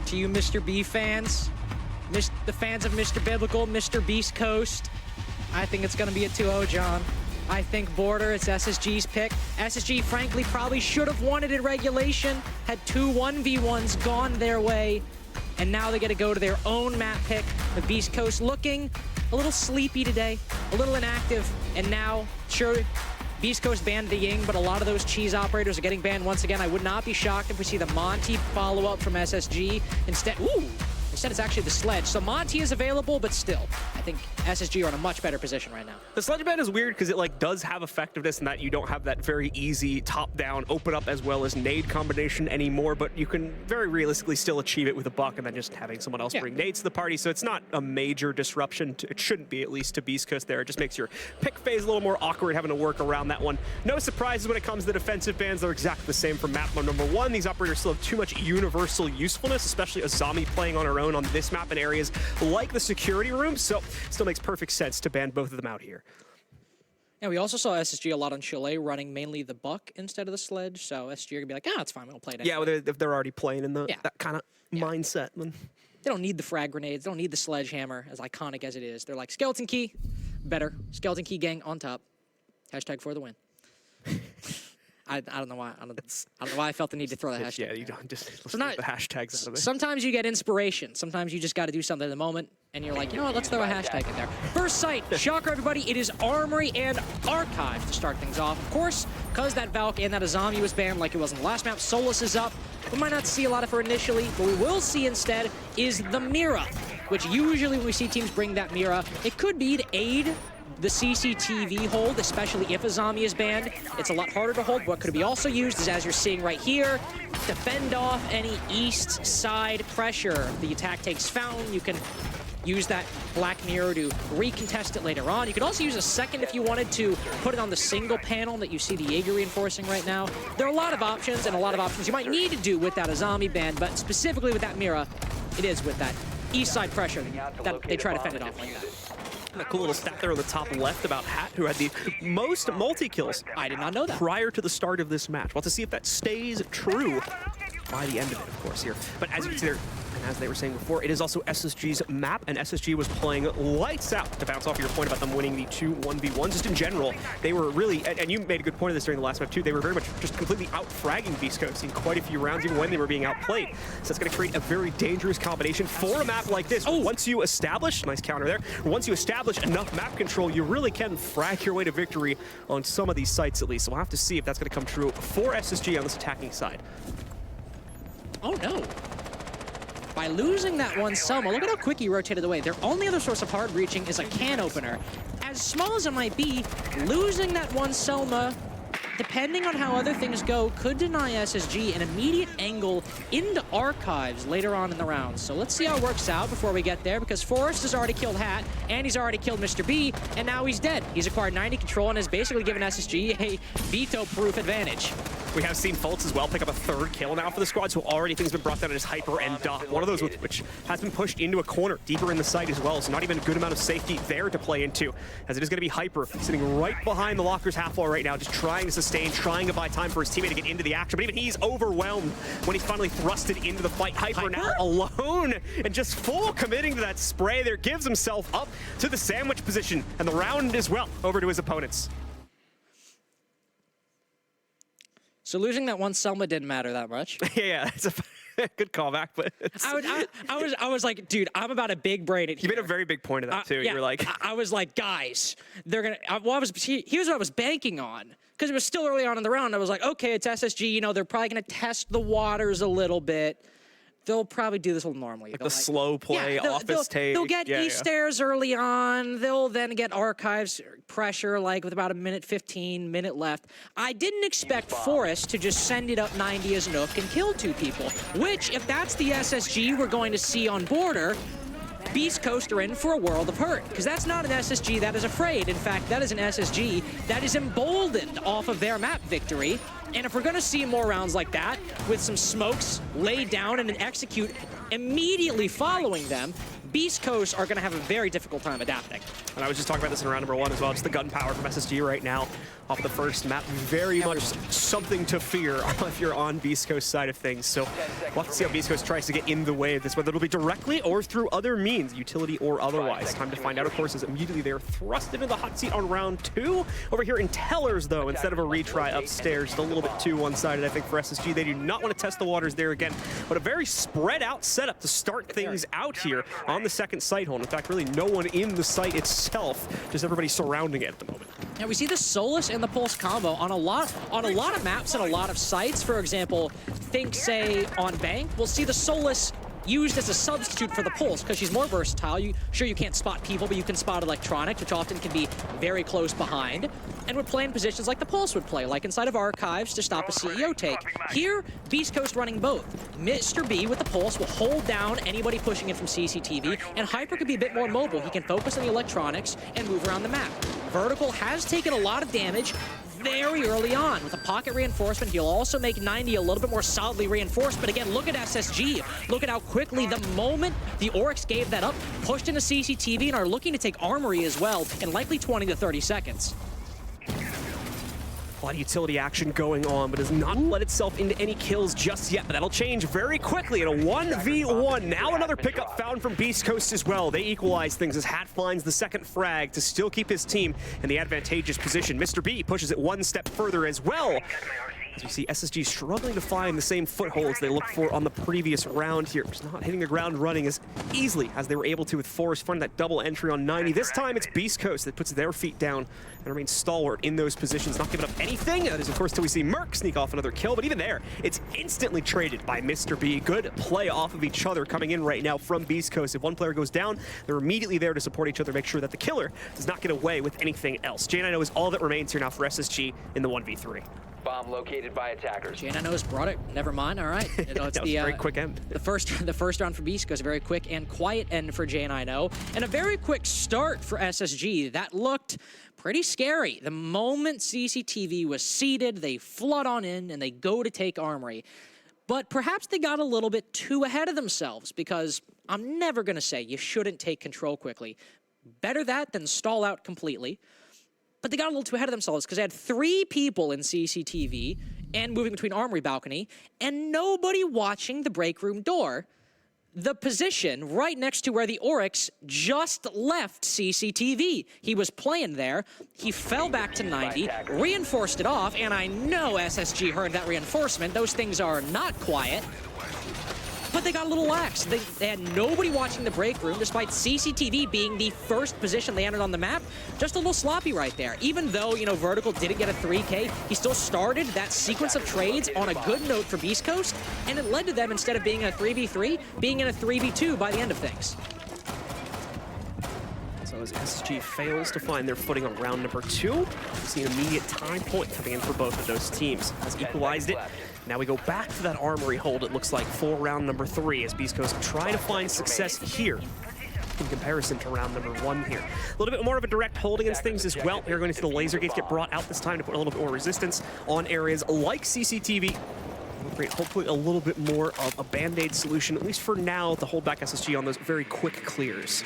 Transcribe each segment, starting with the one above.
to you Mr. B fans, the fans of Mr. Biblical, Mr. Beast Coast. I think it's going to be a 2-0, John. I think Border, it's SSG's pick. SSG, frankly, probably should have won it in regulation, had 2 1v1s gone their way, and now they get to go to their own map pick. The Beast Coast looking a little sleepy today, a little inactive, and now, sure, Beast Coast banned the Ying, but a lot of those cheese operators are getting banned once again. I would not be shocked if we see the Monty follow-up from SSG. Instead it's actually the Sledge. So Monty is available, but still, I think SSG are in a much better position right now. The Sledge ban is weird because it does have effectiveness in that you don't have that very easy top-down, open up as well as nade combination anymore, but you can very realistically still achieve it with a buck and then just having someone else bring nades to the party. So it's not a major disruption. It shouldn't be, at least, to Beast Coast there. It just makes your pick phase a little more awkward having to work around that one. No surprises when it comes to defensive bans. They're exactly the same from map number 1. These operators still have too much universal usefulness, especially Azami playing on her own on this map in areas like the security room. So still makes perfect sense to ban both of them out here. And we also saw SSG a lot on Chile running mainly the buck instead of the Sledge. So SSG are going to be like, it's fine, we'll play it anyway. Yeah, well, if they're already playing in that kind of mindset. Then they don't need the frag grenades. They don't need the sledgehammer, as iconic as it is. They're like, Skeleton Key, better. Skeleton Key gang on top. Hashtag for the win. I don't know why. I don't know why I felt the need to throw that hashtag. Yeah, you don't just listen to the hashtags out of it. Sometimes you get inspiration. Sometimes you just got to do something in the moment, and you're like, you know what? Let's throw a hashtag in there. First sight, shocker everybody. It is Armory and Archive to start things off. Of course, because that Valk and that Azami was banned like it was in the last map. Solus is up. We might not see a lot of her initially. What we will see instead is the Mira, which usually when we see teams bring that Mira, it could be to aid the CCTV hold, especially if Azami is banned. It's a lot harder to hold. What could be also used is, as you're seeing right here, to fend off any east side pressure. The attack takes Fountain. You can use that Black Mirror to recontest it later on. You could also use a second if you wanted to put it on the single panel that you see the Jaeger reinforcing right now. There are a lot of options and a lot of options you might need to do with that Azami ban, but specifically with that Mira, it is with that east side pressure that they try to fend it off like that. And a cool little stat there on the top left about Hat, who had the most multi-kills. I did not know that. Prior to the start of this match. We'll have to see if that stays true by the end of it, of course, here. But as you can see there, and as they were saying before, it is also SSG's map, and SSG was playing lights out. To bounce off your point about them winning the 2 1v1s, just in general, they were really, and you made a good point of this during the last map too, they were very much just completely out-fragging Beast Coast in quite a few rounds, even when they were being outplayed. So that's going to create a very dangerous combination for a map like this. Once you establish, nice counter there, once you establish enough map control, you really can frag your way to victory on some of these sites at least. So we'll have to see if that's going to come true for SSG on this attacking side. Oh no. By losing that one Selma, look at how quick he rotated away. Their only other source of hard reaching is a can opener. As small as it might be, losing that one Selma, depending on how other things go, could deny SSG an immediate angle into Archives later on in the round. So let's see how it works out before we get there, because Forrest has already killed Hat, and he's already killed Mr. B, and now he's dead. He's acquired 90 control and has basically given SSG a veto-proof advantage. We have seen Fultz as well pick up a 3rd kill now for the squad, so already things have been brought down as Hyper and Duff. One of those which has been pushed into a corner, deeper in the site as well, so not even a good amount of safety there to play into, as it is going to be Hyper sitting right behind the Lockers half wall right now, just trying to sustain, trying to buy time for his teammate to get into the action, but even he's overwhelmed when he's finally thrusted into the fight. Hyper now alone and just full committing to that spray there, gives himself up to the sandwich position, and the round as well over to his opponents. So losing that one Selma didn't matter that much. Yeah, it's a good callback, but I was like, dude, I'm about a big brain. You made a very big point of that too. Yeah, you were like, I was like, guys, they're gonna. Here's what I was banking on, because it was still early on in the round. I was like, okay, it's SSG. You know, they're probably gonna test the waters a little bit. They'll probably do this a little normally. Like the slow play, office take. They'll get East Stairs early on. They'll then get Archives pressure, like with about a minute 15 left. I didn't expect Forrest to just send it up 90 as Nook and kill 2 people, which, if that's the SSG we're going to see on Border, Beast Coast are in for a world of hurt, because that's not an SSG that is afraid. In fact, that is an SSG that is emboldened off of their map victory. And if we're going to see more rounds like that, with some smokes laid down and an execute immediately following them, Beast Coast are going to have a very difficult time adapting. And I was just talking about this in round number 1 as well, just the gun power from SSG right now off of the first map. Very much something to fear if you're on Beast Coast side of things. So we'll have to see how Beast Coast tries to get in the way of this, whether it'll be directly or through other means, utility or otherwise. Time to find out, of course, as immediately they're thrust into the hot seat on round 2. Over here in Tellers, though, instead of a retry upstairs, just a little bit too one-sided, I think, for SSG. They do not want to test the waters there again, but a very spread out setup to start things out here on the second site hole. In fact, really no one in the site itself, just everybody surrounding it at the moment. Now we see the Solus and the Pulse combo on a lot of maps and a lot of sites. For example, think, say, on Bank, we'll see the Solus used as a substitute for the Pulse because she's more versatile. Sure, you can't spot people, but you can spot electronics, which often can be very close behind, and would play in positions like the Pulse would play, like inside of Archives to stop a CEO take. Here, Beast Coast running both. Mr. B with the Pulse will hold down anybody pushing in from CCTV, and Hyper could be a bit more mobile. He can focus on the electronics and move around the map. Vertical has taken a lot of damage very early on. With a pocket reinforcement, he'll also make 90 a little bit more solidly reinforced. But again, look at SSG. Look at how quickly, the moment the Oryx gave that up, pushed into CCTV and are looking to take Armory as well in likely 20 to 30 seconds. A lot of utility action going on, but has not let itself into any kills just yet. But that'll change very quickly in a 1v1. Now another pickup found from Beast Coast as well. They equalize things as Hat finds the second frag to still keep his team in the advantageous position. Mr. B pushes it one step further as well. As you see, SSG struggling to find the same footholds they looked for on the previous round here. Just not hitting the ground running as easily as they were able to with Forrest finding that double entry on 90. This time it's Beast Coast that puts their feet down and remains stalwart in those positions, not giving up anything. That is, of course, till we see Merc sneak off another kill, but even there, it's instantly traded by Mr. B. Good play off of each other coming in right now from Beast Coast. If one player goes down, they're immediately there to support each other, make sure that the killer does not get away with anything else. J9 is all that remains here now for SSG in the 1v3. Bomb located by attackers. J9's brought it. Never mind. All right. It's that was a very quick end. The first round for Beast goes a very quick and quiet end for J9, and a very quick start for SSG. That looked pretty scary. The moment CCTV was seated, they flood on in and they go to take Armory. But perhaps they got a little bit too ahead of themselves, because I'm never going to say you shouldn't take control quickly. Better that than stall out completely. But they got a little too ahead of themselves because they had 3 people in CCTV and moving between Armory balcony and nobody watching the break room door. The position right next to where the Oryx just left CCTV. He was playing there. He fell back to 90, reinforced it off, and I know SSG heard that reinforcement. Those things are not quiet. But they got a little lax. They had nobody watching the break room, despite CCTV being the first position they entered on the map. Just a little sloppy right there. Even though, Vertical didn't get a 3K, he still started that sequence of trades on a good note for Beast Coast, and it led to them, instead of being in a 3v3, being in a 3v2 by the end of things. So as SSG fails to find their footing on round number 2, we see an immediate time point coming in for both of those teams. Has equalized it. Now we go back to that Armory hold, it looks like, for round number 3, as Beast Coast try to find success here in comparison to round number 1 here. A little bit more of a direct hold against things as well. We're going to see the laser gates get brought out this time to put a little bit more resistance on areas like CCTV. Create hopefully a little bit more of a band-aid solution, at least for now, to hold back SSG on those very quick clears.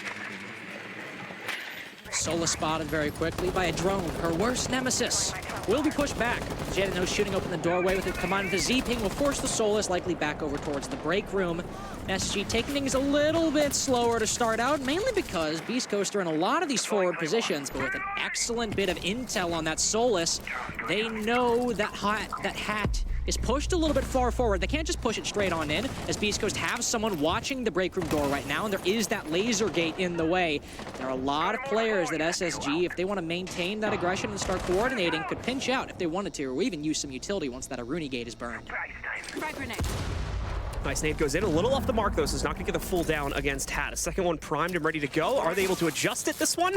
Sola spotted very quickly by a drone. Her worst nemesis will be pushed back. J9 shooting open the doorway with it combined with the Z-ping will force the Solus likely back over towards the break room. SSG taking things a little bit slower to start out, mainly because Beast Coast are in a lot of these forward positions, but with an excellent bit of intel on that Solus, they know that hat is pushed a little bit far forward. They can't just push it straight on in, as Beast Coast have someone watching the break room door right now, and there is that laser gate in the way. There are a lot of players that SSG, if they want to maintain that aggression and start coordinating, could pinch out if they wanted to, or even use some utility once that Aruni gate is burned. Nice nade goes in, a little off the mark though, so it's not going to get the full down against Hat. A second one primed and ready to go. Are they able to adjust it this one?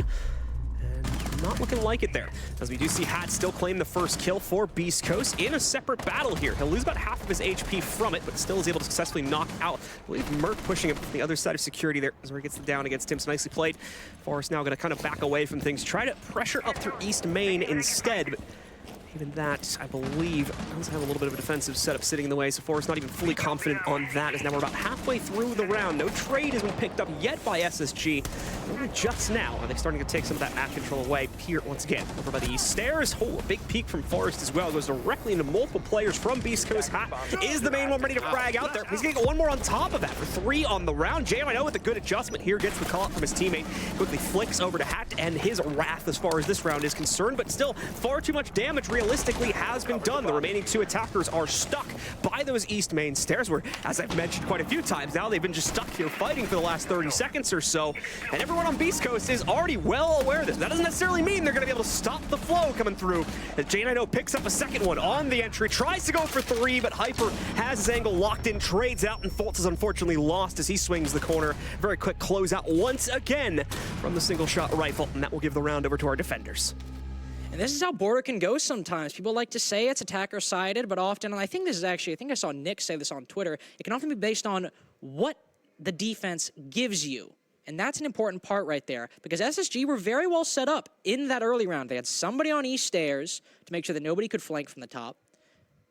Not looking like it there, as we do see Hat still claim the first kill for Beast Coast in a separate battle here. He'll lose about half of his HP from it, but still is able to successfully knock out. I believe Merc pushing him to the other side of security there, as where he gets the down against him. So nicely played. Forrest now going to kind of back away from things, try to pressure up through East Main instead. But Even that, I believe, does have a little bit of a defensive setup sitting in the way, so Forrest not even fully confident on that, as now we're about halfway through the round. No trade has been picked up yet by SSG. Only just now are they starting to take some of that map control away. Here, once again, over by the east stairs. Oh, a big peek from Forrest as well. Goes directly into multiple players from Beast Coast. Hat is the main one ready to frag out there. He's going to get one more on top of that for 3 on the round. JMIO with a good adjustment here, gets the call out from his teammate. Quickly flicks over to Hat to end his wrath as far as this round is concerned, but still far too much damage realistically has been done. The remaining 2 attackers are stuck by those east main stairs where, as I've mentioned quite a few times now, they've been just stuck here fighting for the last 30 seconds or so, and everyone on Beast Coast is already well aware of this. That doesn't necessarily mean they're going to be able to stop the flow coming through. As J9O picks up a second one on the entry, tries to go for 3, but Hyper has his angle locked in, trades out, and Fultz is unfortunately lost as he swings the corner. Very quick closeout once again from the single shot rifle, and that will give the round over to our defenders. And this is how Border can go sometimes. People like to say it's attacker-sided, but often, and I think this is actually, I think I saw Nick say this on Twitter, it can often be based on what the defense gives you. And that's an important part right there, because SSG were very well set up in that early round. They had somebody on east stairs to make sure that nobody could flank from the top.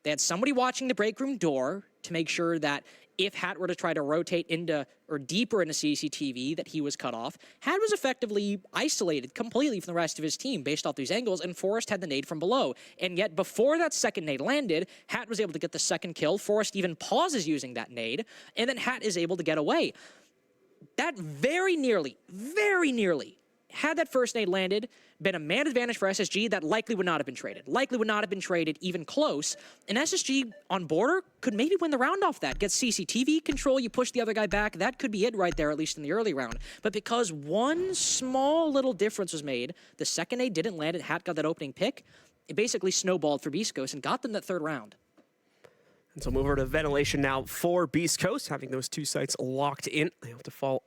They had somebody watching the break room door to make sure that if Hat were to try to rotate into or deeper into CCTV, that he was cut off. Hat was effectively isolated completely from the rest of his team based off these angles, and Forrest had the nade from below. And yet before that second nade landed, Hat was able to get the second kill. Forrest even pauses using that nade, and then Hat is able to get away. That very nearly, had that first nade landed, been a man advantage for SSG, that likely would not have been traded. Likely would not have been traded even close. And SSG on Border could maybe win the round off that. Get CCTV control, you push the other guy back. That could be it right there, at least in the early round. But because one small little difference was made, the second nade didn't land and Hat got that opening pick, it basically snowballed for Beast Coast and got them that third round. And so move over to ventilation now for Beast Coast, having those 2 sites locked in. They have to follow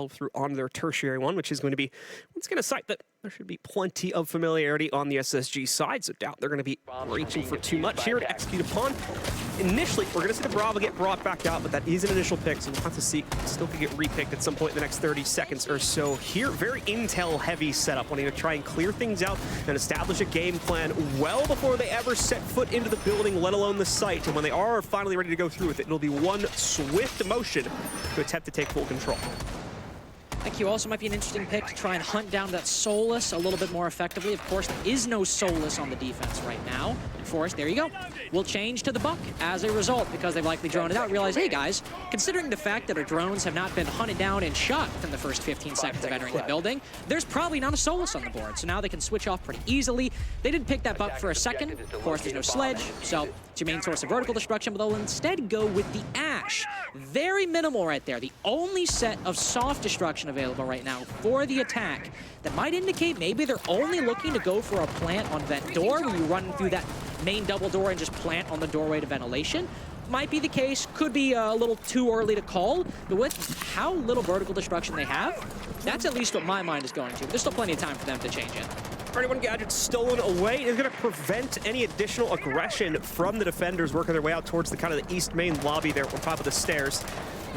through on their tertiary one, which is going to be, once again, a site that there should be plenty of familiarity on the SSG side, so doubt they're going to be reaching for too much here to execute upon. Initially, we're going to see the Bravo get brought back out, but that is an initial pick, so we'll have to see. Still could get repicked at some point in the next 30 seconds or so here. Very intel-heavy setup, wanting to try and clear things out and establish a game plan well before they ever set foot into the building, let alone the site. And when they are finally ready to go through with it, it'll be one swift motion to attempt to take full control. IQ also might be an interesting pick to try and hunt down that Solus a little bit more effectively. Of course, there is no Solus on the defense right now. And Forrest, there you go, will change to the Buck as a result, because they've likely droned it out. Realize, hey guys, considering the fact that our drones have not been hunted down and shot within the first 15 seconds of entering the building, there's probably not a Solus on the board. So now they can switch off pretty easily. They did pick that Buck for a second. Of course, there's no sledge, so it's your main source of vertical destruction, but they'll instead go with the Ash. Very minimal right there. The only set of soft destruction available right now for the attack that might indicate maybe they're only looking to go for a plant on vent door, where you run through that main double door and just plant on the doorway to ventilation. Might be the case, could be a little too early to call, but with how little vertical destruction they have, that's at least what my mind is going to. There's still plenty of time for them to change it. 31 gadgets stolen away is going to prevent any additional aggression from the defenders working their way out towards the kind of the east main lobby there on top of the stairs.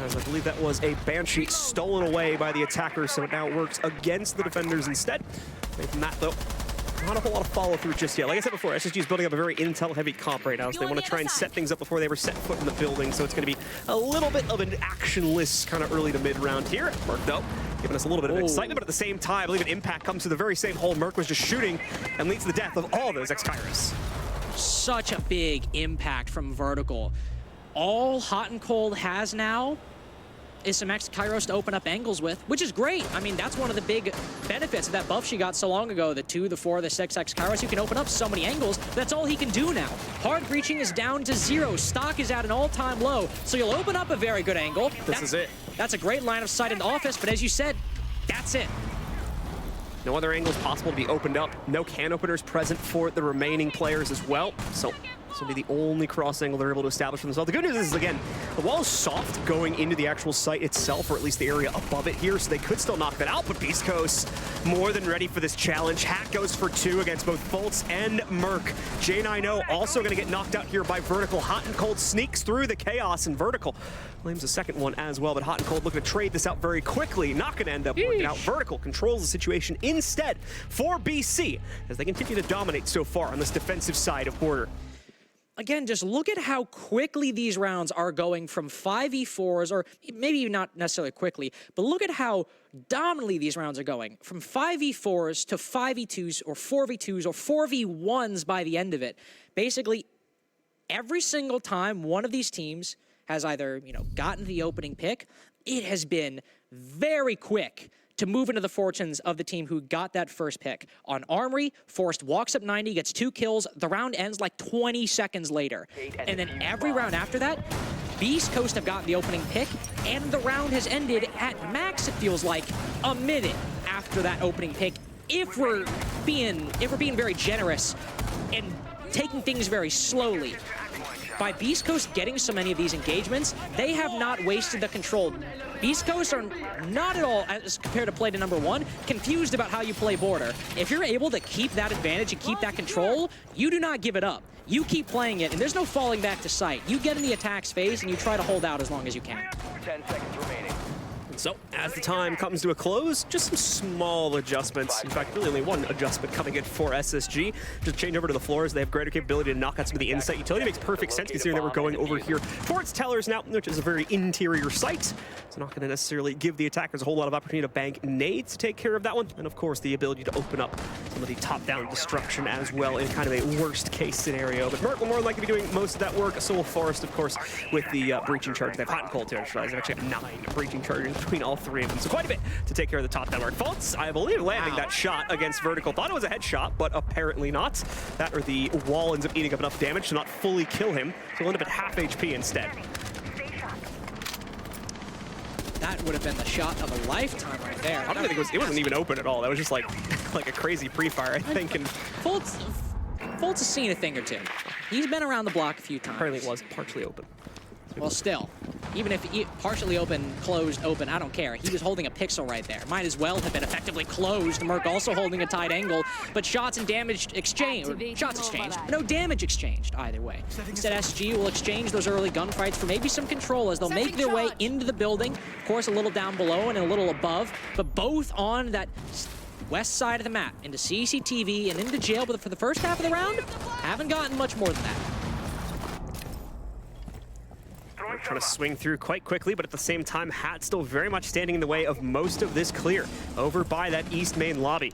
As I believe that was a Banshee stolen away by the attackers, so it now works against the defenders instead. Away from that, though, not a whole lot of follow-through just yet. Like I said before, SSG is building up a very intel-heavy comp right now, so they want to try and set things up before they ever set foot in the building, so it's going to be a little bit of an actionless kind of early to mid-round here. Merc, though, giving us a little bit of excitement, but at the same time, I believe an impact comes to the very same hole Merc was just shooting and leads to the death of all those X-Kairos. Such a big impact from Vertical. All Hot and Cold has now is some X-Kairos to open up angles with, which is great. I mean, that's one of the big benefits of that buff she got so long ago, the 2, the 4, the 6 X-Kairos. You can open up so many angles. That's all he can do now. Hard breaching is down to 0. Stock is at an all-time low, so you'll open up a very good angle. This is it. That's a great line of sight in the office, but as you said, that's it. No other angles possible to be opened up. No can openers present for the remaining players as well. So this will be the only cross angle they're able to establish for themselves. The good news is, again, the wall is soft going into the actual site itself, or at least the area above it here, so they could still knock that out. But Beast Coast more than ready for this challenge. Hat goes for 2 against both Fultz and Merc. J9O also going to get knocked out here by Vertical. Hot and Cold sneaks through the chaos, and Vertical claims a second one as well, but Hot and Cold looking to trade this out very quickly. Not going to end up working out. Vertical controls the situation instead for BC as they continue to dominate so far on this defensive side of Border. Again, just look at how quickly these rounds are going from 5v4s, or maybe not necessarily quickly, but look at how dominantly these rounds are going. From 5v4s to 5v2s or 4v2s or 4v1s by the end of it. Basically, every single time one of these teams has either, gotten the opening pick, it has been very quick to move into the fortunes of the team who got that first pick. On Armory, Forrest walks up 90, gets 2 kills. The round ends like 20 seconds later. And then every round after that, Beast Coast have gotten the opening pick, and the round has ended at max, it feels like, a minute after that opening pick. If we're being very generous and taking things very slowly. By Beast Coast getting so many of these engagements, they have not wasted the control. Beast Coast are not at all, as compared to play to number 1, confused about how you play Border. If you're able to keep that advantage and keep that control, you do not give it up. You keep playing it, and there's no falling back to sight. You get in the attack's phase, and you try to hold out as long as you can. 10 seconds remaining. So, as the time comes to a close, just some small adjustments. In fact, really only one adjustment coming in for SSG. Just change over to the floors. They have greater capability to knock out some of the insight utility. Makes perfect sense considering that we're going over here towards Tellers now, which is a very interior site. It's not going to necessarily give the attackers a whole lot of opportunity to bank nades to take care of that one. And of course, the ability to open up some of the top-down destruction as well in kind of a worst-case scenario. But Merc will more likely be doing most of that work. So will Forrest, of course, with the breaching charge. They have Hot and Cold to neutralize. They've actually got 9 breaching charges between all 3 of them. So quite a bit to take care of the top-down work. Faults, I believe, landing that shot against Vertical. Thought it was a headshot, but apparently not. That or the wall ends up eating up enough damage to not fully kill him. So he'll end up at half HP instead. That would have been the shot of a lifetime right there. I don't think it wasn't even open at all. That was just like like a crazy pre-fire, I think. And Fultz has seen a thing or two. He's been around the block a few times. apparently it was partially open. Well, still, even if partially open, closed, open, I don't care. He was holding a pixel right there. Might as well have been effectively closed. Merc also holding a tight angle, but shots and damage exchanged, or shots exchanged, but no damage exchanged either way. Instead, SG will exchange those early gunfights for maybe some control as they'll make their way into the building. Of course, a little down below and a little above, but both on that west side of the map, into CCTV and into jail. But for the first half of the round, haven't gotten much more than that. Trying to swing through quite quickly, but at the same time, Hat still very much standing in the way of most of this clear over by that east main lobby.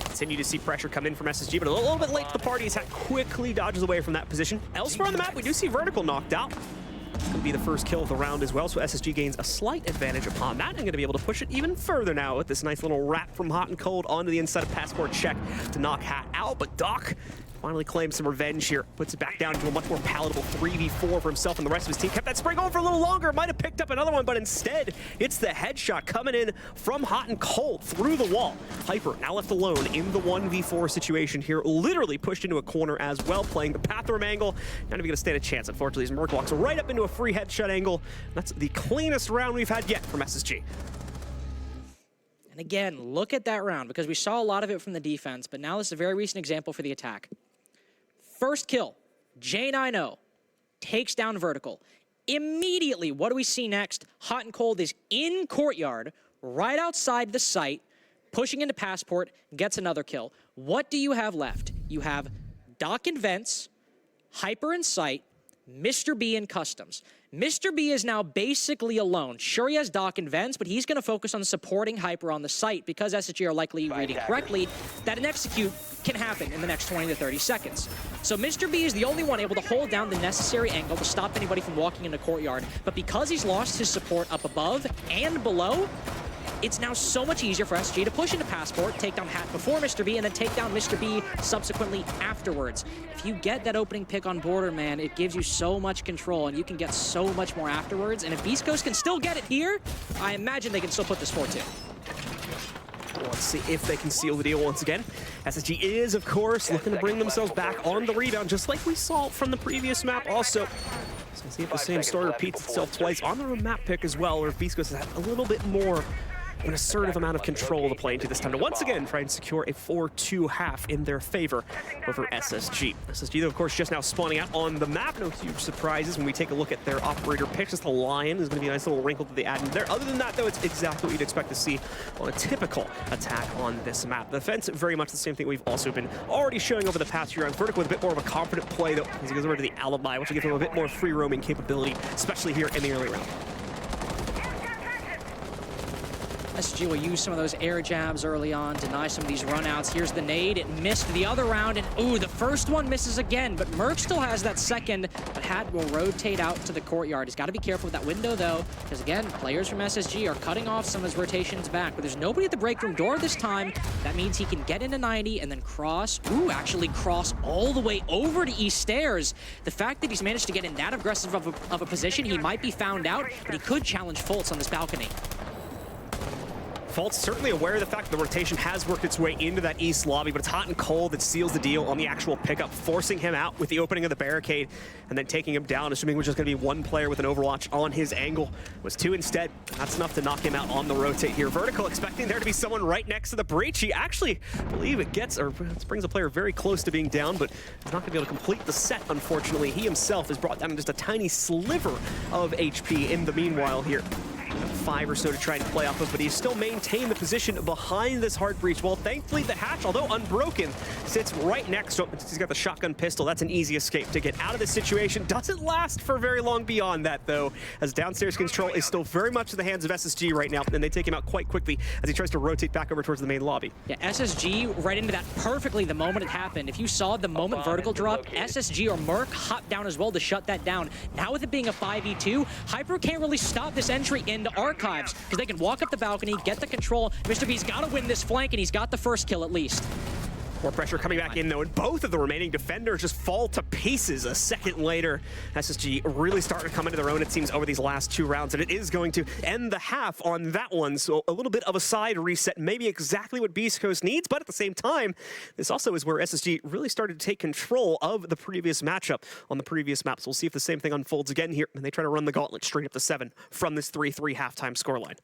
Continue to see pressure come in from SSG, but a little bit late to the party as Hat quickly dodges away from that position. Elsewhere on the map, we do see Vertical knocked out. It's going to be the first kill of the round as well, so SSG gains a slight advantage upon that and going to be able to push it even further now with this nice little wrap from Hot and Cold onto the inside of Passport Check to knock Hat out, but Doc finally claims some revenge here. Puts it back down to a much more palatable 3v4 for himself and the rest of his team. Kept that spray going for a little longer. Might have picked up another one, but instead, it's the headshot coming in from Hot and Cold through the wall. Hyper now left alone in the 1v4 situation here. Literally pushed into a corner as well, playing the bathroom angle. Not even going to stand a chance, unfortunately, as Merc walks right up into a free headshot angle. That's the cleanest round we've had yet from SSG. And again, look at that round, because we saw a lot of it from the defense, but now this is a very recent example for the attack. First kill, J90 takes down Vertical. Immediately, what do we see next? Hot and Cold is in courtyard, right outside the site, pushing into Passport, gets another kill. What do you have left? You have Doc and Vents, Hyper in sight, Mr. B in customs. Mr. B is now basically alone. Sure, he has Doc and Vents, but he's going to focus on supporting Hyper on the site because SSG are likely reading correctly that an execute can happen in the next 20 to 30 seconds. So Mr. B is the only one able to hold down the necessary angle to stop anybody from walking into courtyard. But because he's lost his support up above and below, it's now so much easier for SG to push into Passport, take down Hat before Mr. B, and then take down Mr. B subsequently afterwards. If you get that opening pick on Border, man, it gives you so much control, and you can get so much more afterwards. And if Beast Coast can still get it here, I imagine they can still put this 4-2. Let's see if they can seal the deal once again. SSG is, of course, looking to bring themselves back on the rebound, just like we saw from the previous map also. So see if the same story repeats itself twice on the map pick as well, where Beast Coast has had a little bit more an assertive amount of control to play into this time to once again try and secure a 4-2 half in their favor over SSG. SSG, though, of course, just now spawning out on the map. No huge surprises when we take a look at their operator picks. Just the lion is going to be a nice little wrinkle to the add in there. Other than that, though, it's exactly what you'd expect to see on a typical attack on this map. The defense, very much the same thing we've also been already showing over the past few rounds. Vertical with a bit more of a confident play, though, as he goes over to the alibi, which will give him a bit more free roaming capability, especially here in the early round. SSG will use some of those air jabs early on, deny some of these runouts. Here's the nade. It missed the other round, and ooh, the first one misses again, but Merc still has that second, but Had will rotate out to the courtyard. He's got to be careful with that window, though, because again, players from SSG are cutting off some of his rotations back, but there's nobody at the break room door this time. That means he can get into 90 and then cross, actually cross all the way over to East Stairs. The fact that he's managed to get in that aggressive of a position, he might be found out, but he could challenge Fultz on this balcony. Fultz certainly aware of the fact that the rotation has worked its way into that east lobby, but it's hot and cold that seals the deal on the actual pickup, forcing him out with the opening of the barricade and then taking him down, assuming we're just going to be one player with an Overwatch on his angle. It was two instead. That's enough to knock him out on the rotate here. Vertical expecting there to be someone right next to the breach. He actually, I believe it brings a player very close to being down, but he's not going to be able to complete the set, unfortunately. He himself is brought down to just a tiny sliver of HP in the meanwhile here. 5 or so to try and play off of, but he's still maintained the position behind this hard breach. Well, thankfully the hatch, although unbroken, sits right next to him. He's got the shotgun pistol. That's an easy escape to get out of this situation. Doesn't last for very long beyond that, though, as downstairs control is still very much in the hands of SSG right now, and they take him out quite quickly as he tries to rotate back over towards the main lobby. Yeah, SSG right into that perfectly the moment it happened. If you saw the moment vertical drop, SSG or Merc hopped down as well to shut that down. Now with it being a 5v2, Hyper can't really stop this entry into Archives because they can walk up the balcony, get the control. Mr. B's got to win this flank, and he's got the first kill at least. More pressure coming back in, though, and both of the remaining defenders just fall to pieces a second later. SSG really starting to come into their own, it seems, over these last 2 rounds, and it is going to end the half on that one. So a little bit of a side reset, maybe exactly what Beast Coast needs, but at the same time, this also is where SSG really started to take control of the previous matchup on the previous map. So we'll see if the same thing unfolds again here, and they try to run the gauntlet straight up to 7 from this 3-3 halftime scoreline.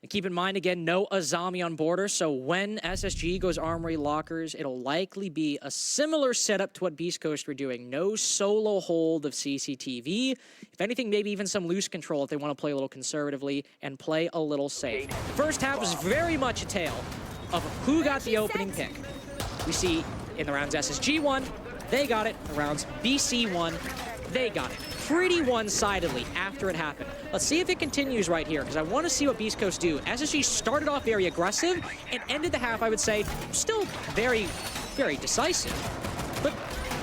And keep in mind, again, no Azami on border, so when SSG goes Armory lockers, it'll likely be a similar setup to what Beast Coast were doing. No solo hold of CCTV. If anything, maybe even some loose control if they want to play a little conservatively and play a little safe. First half was very much a tale of who got the opening pick. We see in the rounds SSG won, they got it. The rounds BC won, they got it. Pretty one-sidedly after it happened. Let's see if it continues right here, because I want to see what Beast Coast do. SSG started off very aggressive and ended the half, I would say, still very, very decisive, but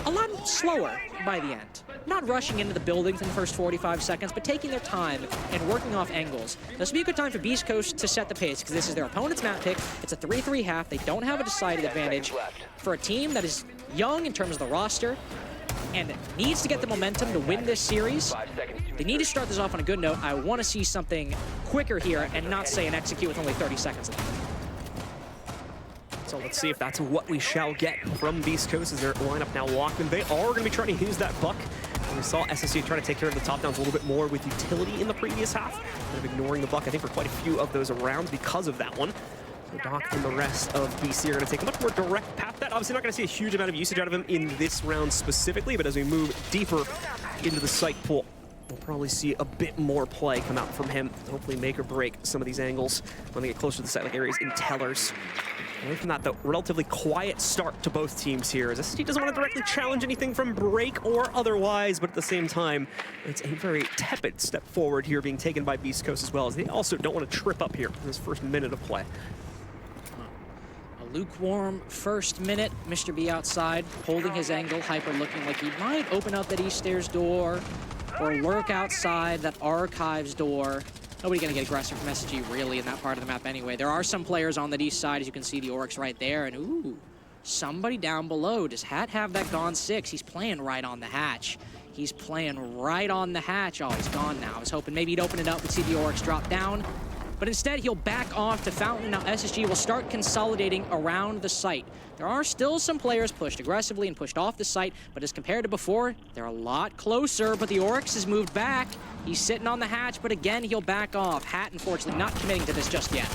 a lot slower by the end. Not rushing into the buildings in the first 45 seconds, but taking their time and working off angles. This would be a good time for Beast Coast to set the pace, because this is their opponent's map pick. It's a 3-3 half. They don't have a decided advantage. For a team that is young in terms of the roster, and needs to get the momentum to win this series, they need to start this off on a good note. I want to see something quicker here and not say an execute with only 30 seconds left. So let's see if that's what we shall get from Beast Coast as their lineup now locked. And they are going to be trying to use that buck. And we saw SSG trying to take care of the top downs a little bit more with utility in the previous half. Kind of ignoring the buck, I think, for quite a few of those rounds because of that one. So Doc and the rest of BC are going to take a much more direct path. That obviously not going to see a huge amount of usage out of him in this round specifically, but as we move deeper into the site pool, we'll probably see a bit more play come out from him. Hopefully make or break some of these angles when they get closer to the site, like areas in tellers. Away from that, though, relatively quiet start to both teams here, as SSG doesn't want to directly challenge anything from break or otherwise, but at the same time, it's a very tepid step forward here being taken by Beast Coast as well, as they also don't want to trip up here in this first minute of play. Lukewarm first minute. Mr. B outside, holding his angle. Hyper looking like he might open up that East Stairs door or lurk outside that Archives door. Nobody going to get aggressive from SSG really in that part of the map anyway. There are some players on that east side, as you can see the Oryx right there. And ooh, somebody down below. Does Hat have that gone 6? He's playing right on the hatch. He's playing right on the hatch. Oh, he's gone now. I was hoping maybe he'd open it up and see the Oryx drop down. but instead he'll back off to Fountain. Now SSG will start consolidating around the site. There are still some players pushed aggressively and pushed off the site, but as compared to before, they're a lot closer, but the Oryx has moved back. He's sitting on the hatch, but again, he'll back off. Hat, unfortunately, not committing to this just yet.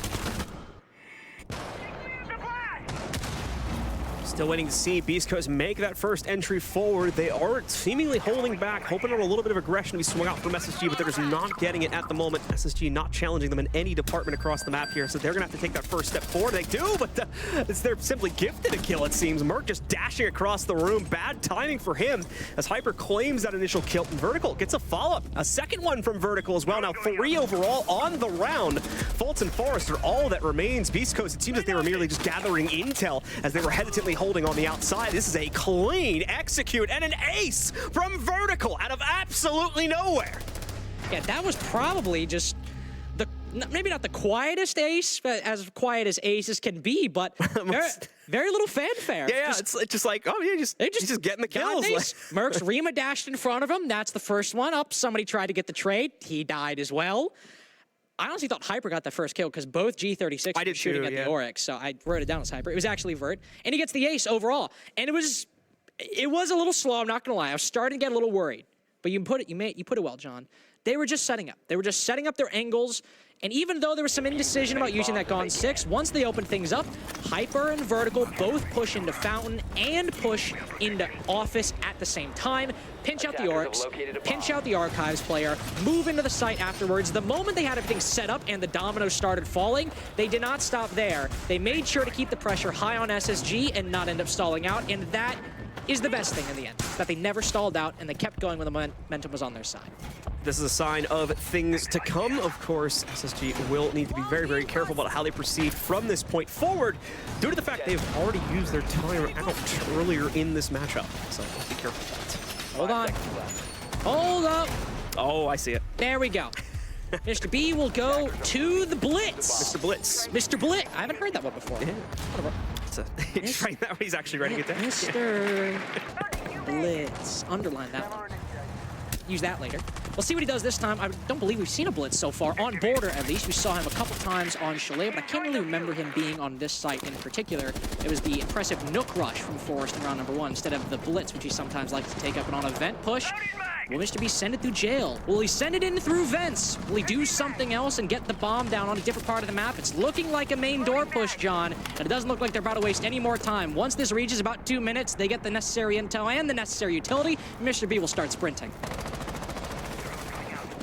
Still waiting to see Beast Coast make that first entry forward. They are seemingly holding back, hoping on a little bit of aggression to be swung out from SSG, but they're just not getting it at the moment. SSG not challenging them in any department across the map here, so they're going to have to take that first step forward. They do, but they're simply gifted a kill, it seems. Merc just dashing across the room. Bad timing for him as Hyper claims that initial kill. And Vertical gets a follow-up. A second one from Vertical as well. Now 3 overall on the round. Fultz and Forrest are all that remains. Beast Coast, it seems like they were merely just gathering intel as they were hesitantly holding on the outside. This is a clean execute and an ace from Vertical out of absolutely nowhere. Yeah, that was probably just maybe not the quietest ace, but as quiet as aces can be, but very little fanfare. Yeah, it's just like, oh yeah, he's just getting the kills. Merc's Rima dashed in front of him. That's the first one up. Somebody tried to get the trade. He died as well. I honestly thought Hyper got the first kill because both G36 were shooting at the Oryx, so I wrote it down as Hyper. It was actually Vert, and he gets the ace overall. And it was a little slow, I'm not gonna lie. I was starting to get a little worried. But you put it well, John. They were just setting up. They were just setting up their angles. And even though there was some indecision about using that Gone 6, once they opened things up, Hyper and Vertical both push into Fountain and push into Office at the same time. Pinch out the Oryx, pinch out the Archives player, move into the site afterwards. The moment they had everything set up and the dominoes started falling, they did not stop there. They made sure to keep the pressure high on SSG and not end up stalling out, and that is the best thing in the end, that they never stalled out and they kept going when the momentum was on their side. This is a sign of things to come. Of course, SSG will need to be very, very careful about how they proceed from this point forward due to the fact they've already used their time out earlier in this matchup. So be careful with that. Hold on. Hold up. Oh, I see it. There we go. Mr. B will go to the Blitz. Mr. Blitz. Mr. Blitz. I haven't heard that one before. Yeah. He's writing that he's actually writing it down. Mr. Blitz. Underline that one. Use that later. We'll see what he does this time. I don't believe we've seen a Blitz so far, on Border at least. We saw him a couple times on Chalet, but I can't really remember him being on this site in particular. It was the impressive Nook Rush from Forrest in round number 1 instead of the Blitz, which he sometimes likes to take up. And on a vent push, will Mr. B send it through jail? Will he send it in through vents? Will he do something else and get the bomb down on a different part of the map? It's looking like a main door push, John, and it doesn't look like they're about to waste any more time. Once this reaches about 2 minutes, they get the necessary intel and the necessary utility, Mr. B will start sprinting.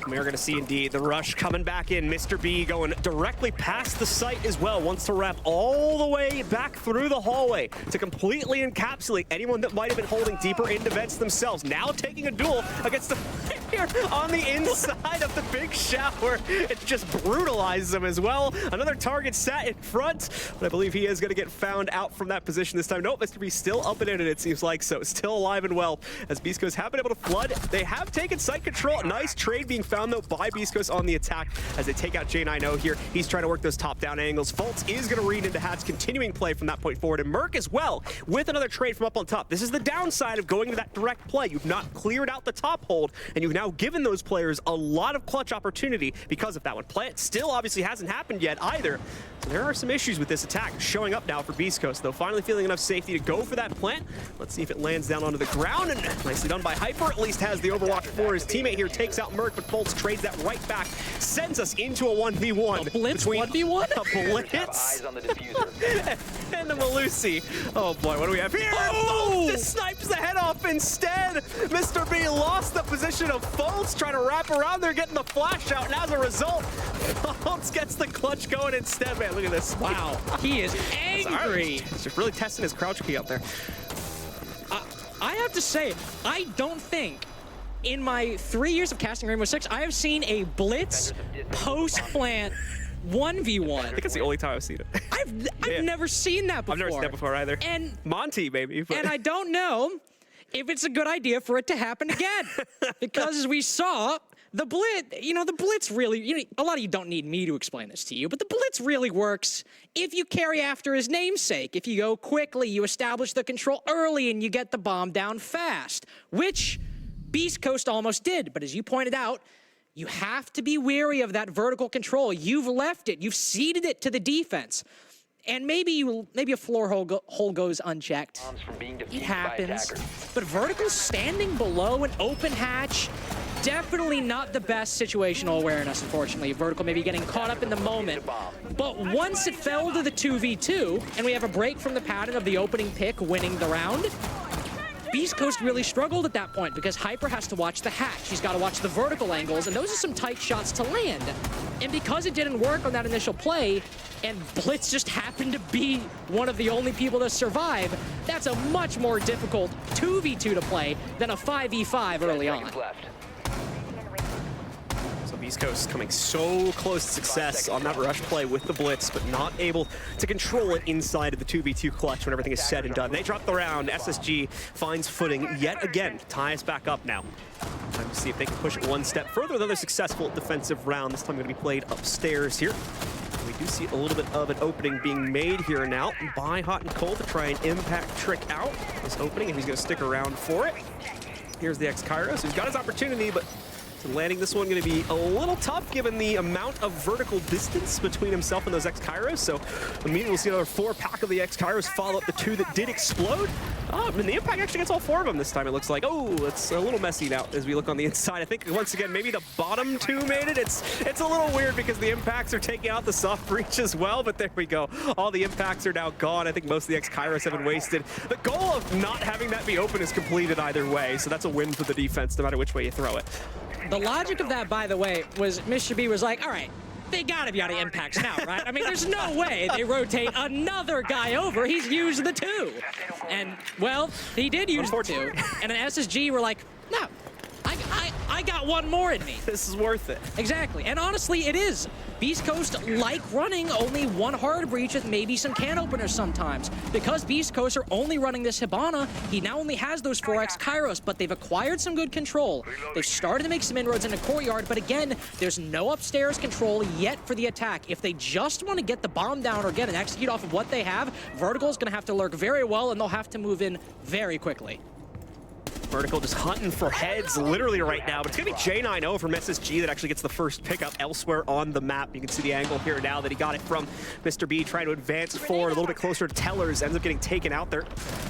We're going to see indeed the rush coming back in. Mr. B going directly past the site as well. Wants to wrap all the way back through the hallway to completely encapsulate anyone that might have been holding deeper into vents themselves. Now taking a duel against the player on the inside of the big shower. It just brutalizes them as well. Another target sat in front, but I believe he is going to get found out from that position this time. Nope, Mr. B still up and in it seems like, so still alive and well as Beast Coast have been able to flood. They have taken site control. Nice trade being found though by Beast Coast on the attack as they take out J9O here. He's trying to work those top-down angles. Fultz is going to read into Hat's continuing play from that point forward, and Merc as well with another trade from up on top. This is the downside of going to that direct play. You've not cleared out the top hold, and you've now given those players a lot of clutch opportunity because of that one. Plant still obviously hasn't happened yet either, so there are some issues with this attack showing up now for Beast Coast, though finally feeling enough safety to go for that plant. Let's see if it lands down onto the ground, and nicely done by Hyper. At least has the overwatch for his teammate here. Takes out Merc, but Fultz trades that right back, sends us into a 1v1. A Blitz 1v1? A Blitz and a Malusi. Oh boy, what do we have here? Oh! Fultz just snipes the head off instead. Mr. B lost the position of Fultz, trying to wrap around there, getting the flash out, and as a result, Fultz gets the clutch going instead. Man, look at this. Wow, he is angry. He's just really testing his crouch key up there. I have to say, I don't think in my 3 years of casting Rainbow Six, I have seen a Blitz post-plant 1v1. I think it's the only time I've seen it. I've never seen that before. I've never seen that before either. And Monty, maybe. But. And I don't know if it's a good idea for it to happen again. Because as we saw, the Blitz really, a lot of you don't need me to explain this to you, but the Blitz really works if you carry after his namesake. If you go quickly, you establish the control early, and you get the bomb down fast, which Beast Coast almost did. But as you pointed out, You have to be wary of that vertical control. You've left it. You've ceded it to the defense. And maybe a floor hole goes unchecked. It happens. But vertical's standing below an open hatch. Definitely not the best situational awareness, unfortunately. Vertical maybe getting caught up in the moment. But once it fell to the 2v2, and we have a break from the pattern of the opening pick winning the round, Beast Coast really struggled at that point because Hyper has to watch the hatch. He's got to watch the vertical angles, and those are some tight shots to land. And because it didn't work on that initial play, and Blitz just happened to be one of the only people to survive, that's a much more difficult 2v2 to play than a 5v5 early on. Beast Coast coming so close to success on that rush play with the Blitz, but not able to control it inside of the 2v2 clutch when everything is said and done. They drop the round. SSG finds footing yet again. Tie us back up now. Time to see if they can push it one step further. Another successful defensive round. This time going to be played upstairs here. We do see a little bit of an opening being made here now by Hot and Cold to try and impact trick out this opening, and he's going to stick around for it. Here's the X-Kairos, who's got his opportunity, but landing this one going to be a little tough given the amount of vertical distance between himself and those X-Kairos. So immediately we'll see another 4-pack of the X-Kairos follow up the 2 that did explode. And the impact actually gets all 4 of them this time, it looks like. Oh, it's a little messy now as we look on the inside. I think once again, maybe the bottom 2 made it. It's a little weird because the impacts are taking out the soft breach as well, but there we go. All the impacts are now gone. I think most of the X-Kairos have been wasted. The goal of not having that be open is completed either way, so that's a win for the defense no matter which way you throw it. The logic of that, by the way, was Mr. B was like, all right, they gotta be out of impacts now, right? I mean, there's no way they rotate another guy over. He's used the 2. And, well, he did use the 2. And an SSG were like, no, I got one more in me. This is worth it. Exactly, and honestly, it is. Beast Coast like running only one hard breach with maybe some can openers sometimes. Because Beast Coast are only running this Hibana, he now only has those 4x Kairos, but they've acquired some good control. They've started to make some inroads into courtyard, but again, there's no upstairs control yet for the attack. If they just want to get the bomb down or get and execute off of what they have, Vertical's going to have to lurk very well, and they'll have to move in very quickly. Vertical just hunting for heads literally right now, but it's going to be J90 from SSG that actually gets the first pickup elsewhere on the map. You can see the angle here now that he got it from Mr. B, trying to advance forward a little bit closer to Tellers, ends up getting taken out there.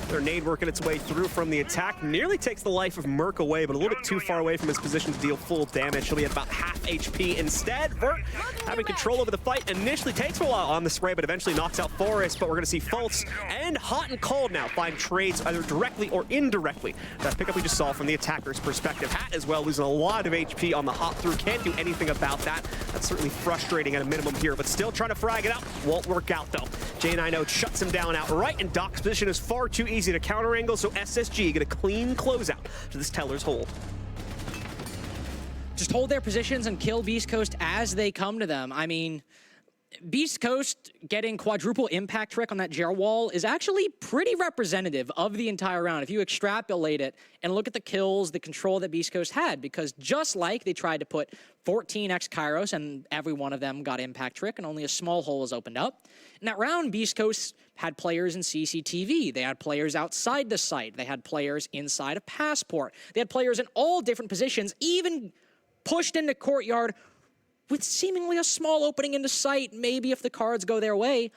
Their nade working its way through from the attack, nearly takes the life of Merc away, but a little bit too far away from his position to deal full damage. He'll be at about half HP instead. Vert having control over the fight, initially takes a while on the spray, but eventually knocks out Forrest, but we're going to see Fultz and Hot and Cold now find trades either directly or indirectly. That pickup we just saw from the attacker's perspective. Hat as well, losing a lot of HP on the hop through. Can't do anything about that. That's certainly frustrating at a minimum here, but still trying to frag it out. Won't work out though. J90 shuts him down outright, and Doc's position is far too easy to counter angle, so SSG get a clean closeout to this Teller's hold. Just hold their positions and kill Beast Coast as they come to them. I mean, Beast Coast getting quadruple impact trick on that Gerald wall is actually pretty representative of the entire round if you extrapolate it and look at the kills, the control that Beast Coast had, because just like they tried to put 14x Kairos and every one of them got impact trick and only a small hole was opened up. In that round, Beast Coast had players in CCTV, they had players outside the site, they had players inside of Passport, they had players in all different positions, even pushed into courtyard with seemingly a small opening into sight, maybe if the cards go their way.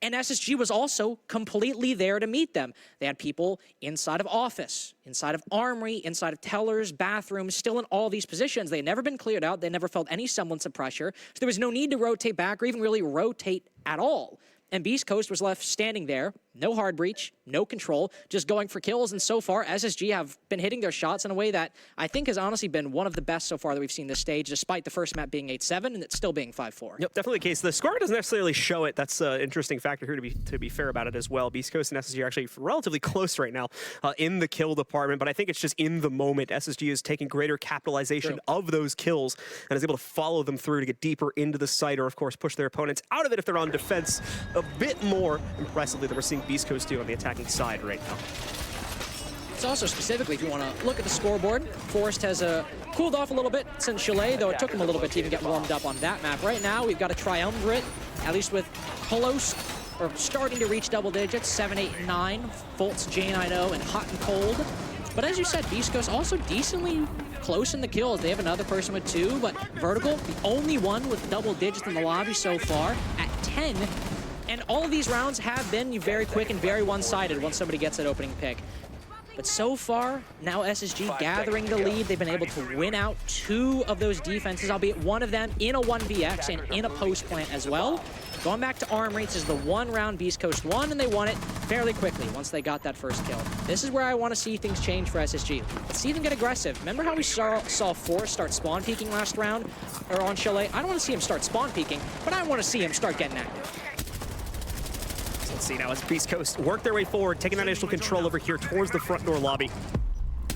And SSG was also completely there to meet them. They had people inside of office, inside of Armory, inside of tellers, bathrooms, still in all these positions. They had never been cleared out. They never felt any semblance of pressure. So there was no need to rotate back or even really rotate at all. And Beast Coast was left standing there, no hard breach, no control, just going for kills. And so far, SSG have been hitting their shots in a way that I think has honestly been one of the best so far that we've seen this stage, despite the first map being 8-7 and it still being 5-4. Yep, definitely the case. The score doesn't necessarily show it. That's an interesting factor here to be fair about it as well. Beast Coast and SSG are actually relatively close right now in the kill department, but I think it's just in the moment. SSG is taking greater capitalization of those kills and is able to follow them through to get deeper into the site or, of course, push their opponents out of it if they're on defense a bit more impressively than we're seeing Beast Coast do on the attacking side right now. It's also specifically, if you want to look at the scoreboard, Forrest has cooled off a little bit since Chalet, though it took him a little bit to even get warmed up on that map. Right now, we've got a triumvirate, at least with close, or starting to reach double digits, 7, 8, 9, Fultz, J90, and Hot and Cold. But as you said, Beast Coast also decently close in the kills. They have another person with 2, but Vertical, the only one with double digits in the lobby so far at 10. And all of these rounds have been very quick and very one-sided once somebody gets that opening pick. But so far, now SSG gathering the lead. They've been able to win out 2 of those defenses, albeit one of them in a 1vx and in a post plant as well. Going back to Armory, this is the 1 round Beast Coast won, and they won it fairly quickly once they got that first kill. This is where I want to see things change for SSG. Let's see them get aggressive. Remember how we saw Force start spawn peeking last round, or on Chalet? I don't want to see him start spawn peeking, but I want to see him start getting active. Let's see now as Beast Coast work their way forward, taking that initial control over here towards the front door lobby.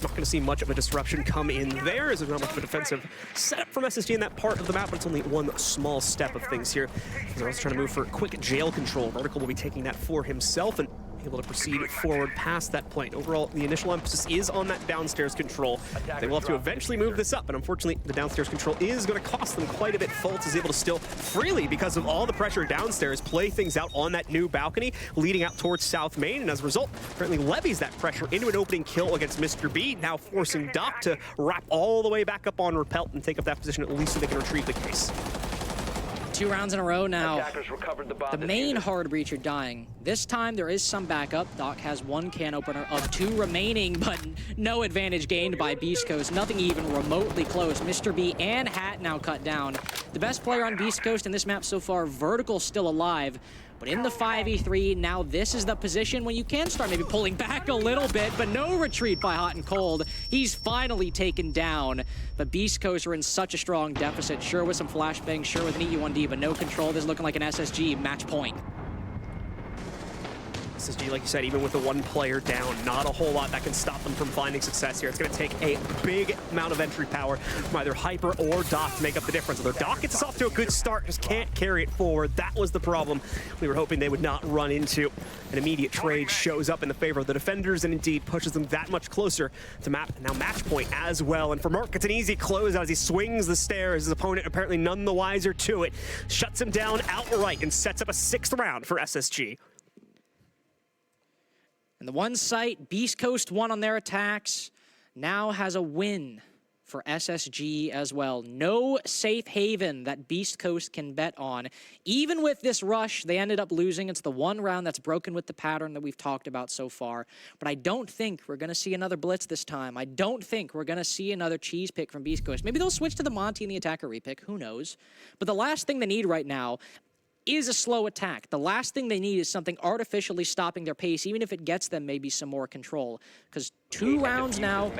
Not going to see much of a disruption come in there, as there's not much of a defensive setup from SSG in that part of the map, but it's only one small step of things here. They're also trying to move for quick jail control. Vertical will be taking that for himself and able to proceed forward past that point. Overall, the initial emphasis is on that downstairs control. They will have to eventually move this up, and unfortunately, the downstairs control is going to cost them quite a bit. Fultz is able to still freely, because of all the pressure downstairs, play things out on that new balcony, leading out towards South Main, and as a result, currently levies that pressure into an opening kill against Mr. B, now forcing Doc to wrap all the way back up on Repelt and take up that position, at least so they can retrieve the case. 2 rounds in a row now. The main hard breacher dying. This time there is some backup. Doc has 1 can opener of 2 remaining, but no advantage gained by Beast Coast. Nothing even remotely close. Mr. B and Hat now cut down. The best player on Beast Coast in this map so far, Vertical, still alive. But in the 5v3, now this is the position when you can start maybe pulling back a little bit, but no retreat by Hot and Cold. He's finally taken down. But Beast Coast are in such a strong deficit. Sure with some flashbangs, sure with an EU1D, but no control. This is looking like an SSG match point. SSG, like you said, even with the 1 player down, not a whole lot that can stop them from finding success here. It's going to take a big amount of entry power from either Hyper or Doc to make up the difference. Although Doc gets us off to a good start, just can't carry it forward. That was the problem we were hoping they would not run into. An immediate trade shows up in the favor of the defenders and indeed pushes them that much closer to now match point as well. And for Merc, it's an easy closeout as he swings the stairs. His opponent apparently none the wiser to it. Shuts him down outright and sets up a 6th round for SSG. And the 1 site, Beast Coast won on their attacks, now has a win for SSG as well. No safe haven that Beast Coast can bet on. Even with this rush, they ended up losing. It's the 1 round that's broken with the pattern that we've talked about so far. But I don't think we're going to see another blitz this time. I don't think we're going to see another cheese pick from Beast Coast. Maybe they'll switch to the Monty and the attacker repick. Who knows? But the last thing they need right now is a slow attack. The last thing they need is something artificially stopping their pace, even if it gets them maybe some more control. Because 2 rounds now,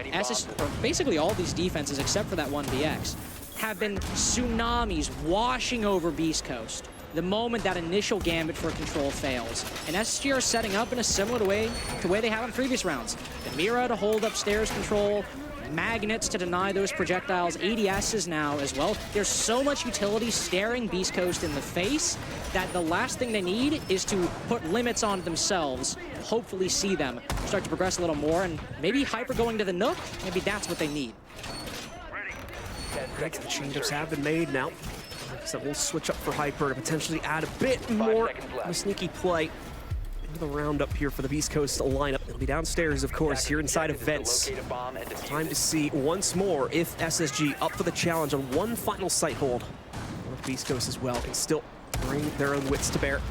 basically all these defenses except for that 1vx, have been tsunamis washing over Beast Coast the moment that initial gambit for control fails. And SSG are setting up in a similar way to the way they have in previous rounds. The Mira to hold upstairs control, magnets to deny those projectiles, ADSs now as well. There's so much utility staring Beast Coast in the face that the last thing they need is to put limits on themselves, hopefully see them start to progress a little more, and maybe Hyper going to the Nook, maybe that's what they need. Right, the change-ups have been made now. So we'll switch up for Hyper to potentially add a bit more of a sneaky play into the roundup here for the Beast Coast lineup. It'll be downstairs, of course, here inside of Vents. Time to see once more if SSG up for the challenge on 1 final site hold. Or Beast Coast as well can still bring their own wits to bear.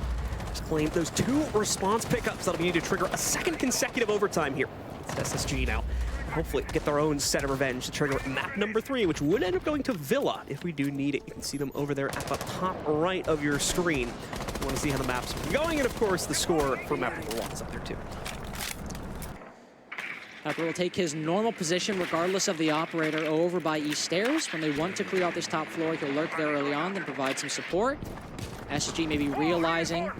Just claim those 2 response pickups that'll be needed to trigger a 2nd consecutive overtime here. It's SSG now. Hopefully get their own set of revenge to trigger map number 3, which would end up going to Villa if we do need it. You can see them over there at the top right of your screen. You want to see how the maps are going, and of course the score for map number 1 is up there too. Hyper will take his normal position regardless of the operator over by East Stairs. When they want to clear out this top floor, he'll lurk there early on, then provide some support. SSG may be realizing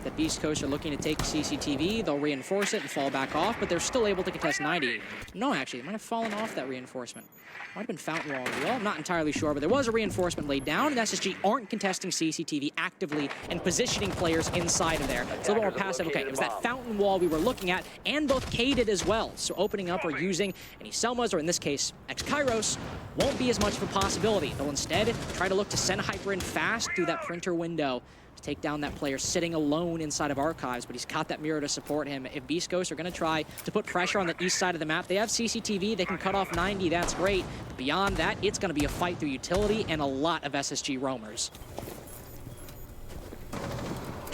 that Beast Coast are looking to take CCTV. They'll reinforce it and fall back off, but they're still able to contest 90. No, actually, they might have fallen off that reinforcement. Might have been Fountain Wall as well. I'm not entirely sure, but there was a reinforcement laid down, and SSG aren't contesting CCTV actively and positioning players inside of there. It's a little more passive. Okay, it was that Fountain Wall we were looking at, and both Kaded as well. So opening up or using any Selmas, or in this case, X-Kairos, won't be as much of a possibility. They'll instead try to look to send Hyper in fast through that printer window. take down that player sitting alone inside of Archives, but he's got that mirror to support him. If Beast Ghosts are going to try to put pressure on the east side of the map, they have CCTV, they can cut off 90, that's great. But beyond that, it's going to be a fight through utility and a lot of SSG roamers.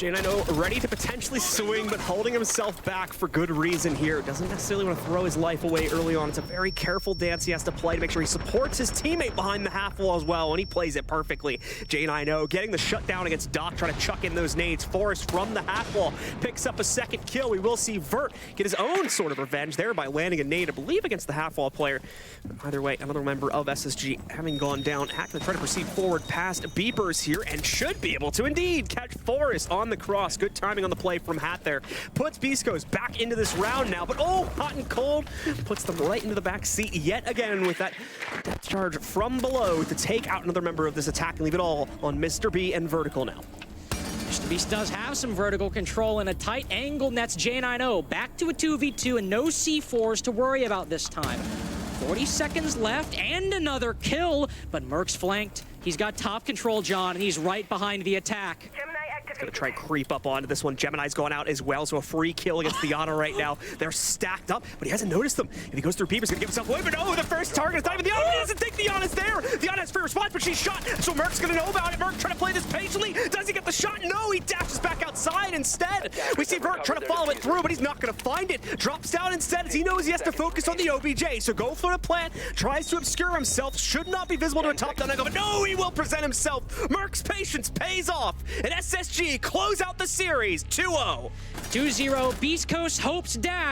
J9O ready to potentially swing, but holding himself back for good reason here. Doesn't necessarily want to throw his life away early on. It's a very careful dance he has to play to make sure he supports his teammate behind the half wall as well, and he plays it perfectly. J9O getting the shutdown against Doc, trying to chuck in those nades. Forrest from the half wall picks up a second kill. We will see Vert get his own sort of revenge there by landing a nade, I believe, against the half wall player. But either way, another member of SSG having gone down. Hack going to try to proceed forward past Beepers here, and should be able to indeed catch Forrest on the cross. Good timing on the play from Hat there. Puts Beast Ghosts back into this round now, but oh, hot and cold. Puts them right into the back seat yet again with that depth charge from below to take out another member of this attack and leave it all on Mr. B and Vertical now. Mr. Beast does have some vertical control and a tight angle, and that's J9O. Back to a 2v2 and no C4s to worry about this time. 40 seconds left and another kill, but Merc's flanked. He's got top control, John, and he's right behind the attack. Gonna try and creep up onto this one. Gemini's going out as well, so a free kill against Diana right now. They're stacked up, but he hasn't noticed them. If he goes through Peep, he's gonna give himself away, but no, the first target is not even Diana. He doesn't think Diana's there. Diana has free response, but she's shot, so Merc's gonna know about it. Merc trying to play this patiently. Does he get the shot? No, he dashes back outside instead. We see Merc trying to follow it through, but he's not gonna find it. Drops down instead as he knows he has to focus on the OBJ, so go for the plant, tries to obscure himself, should not be visible to a top-down angle, but no, he will present himself. Merc's patience pays off, and SSG close out the series 2-0. 2-0, Beast Coast hopes dash.